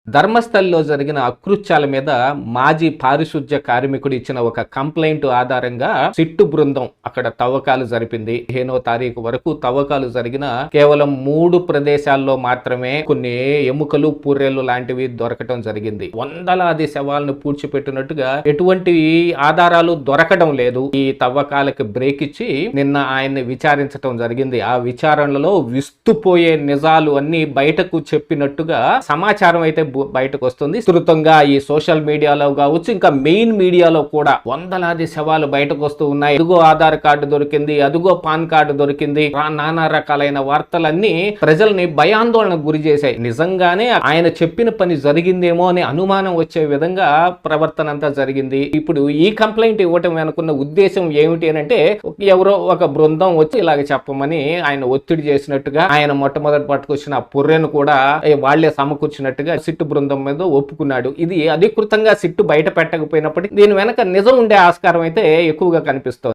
ధర్మస్థలిలో జరిగిన అకృత్యాల మీద మాజీ పారిశుధ్య కార్మికుడు ఇచ్చిన ఒక కంప్లైంట్ ఆధారంగా సిట్టు బృందం అక్కడ తవ్వకాలు జరిపింది. 15వ తారీఖు వరకు తవ్వకాలు జరిగిన కేవలం 3 ప్రదేశాల్లో మాత్రమే కొన్ని ఎముకలు, పూర్రెలు లాంటివి దొరకటం జరిగింది. వందలాది శవాలను పూడ్చిపెట్టినట్టుగా ఎటువంటి ఆధారాలు దొరకడం లేదు. ఈ తవ్వకాలకి బ్రేక్ ఇచ్చి నిన్న ఆయన్ని విచారించడం జరిగింది. ఆ విచారణలో విస్తుపోయే నిజాలు అన్ని బయటకు చెప్పినట్టుగా సమాచారం అయితే బయటకు వస్తుంది. విస్తృతంగా ఈ సోషల్ మీడియాలో కావచ్చు, ఇంకా మెయిన్ మీడియాలో కూడా వందలాది శవాలు బయటకు వస్తూ ఉన్నాయి. అదుగో ఆధార్ కార్డు దొరికింది, అదుగో పాన్ కార్డు దొరికింది, నానా రకాలైన వార్తలన్నీ ప్రజల్ని భయాందోళనకు గురి చేశాయి. నిజంగానే ఆయన చెప్పిన పని జరిగిందేమో అనే అనుమానం వచ్చే విధంగా ప్రవర్తన అంతా జరిగింది. ఇప్పుడు ఈ కంప్లైంట్ ఇవ్వటం అనుకున్న ఉద్దేశం ఏమిటి అంటే, ఎవరో ఒక బృందం వచ్చి ఇలాగ చెప్పమని ఆయన ఒత్తిడి చేసినట్టుగా, ఆయన మొట్టమొదటి పట్టుకొచ్చిన పుర్రెను కూడా వాళ్లే సమకూర్చినట్టుగా సిట్టు బృందం మీద ఒప్పుకున్నాడు. ఇది అధికృతంగా సిట్టు బయట పెట్టకపోయినప్పటికీ దీని వెనక నిజం ఉండే ఆస్కారం అయితే ఎక్కువగా కనిపిస్తోంది.